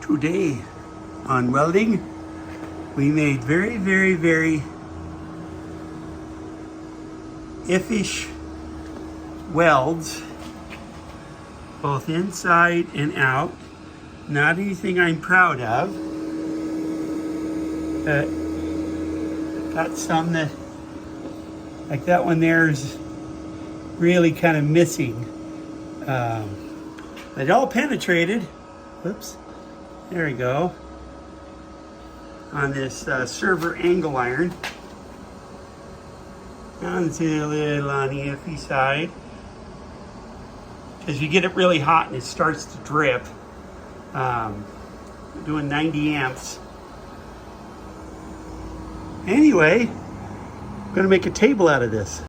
Today on welding, we made very iffish welds, both inside and out. Not anything I'm proud of, but got some that, like that one there, is really kind of missing. It all penetrated. Whoops. There we go. On this server angle iron. Now it's a little on the iffy side. Because you get it really hot and it starts to drip. Doing 90 amps. Anyway, I'm going to make a table out of this.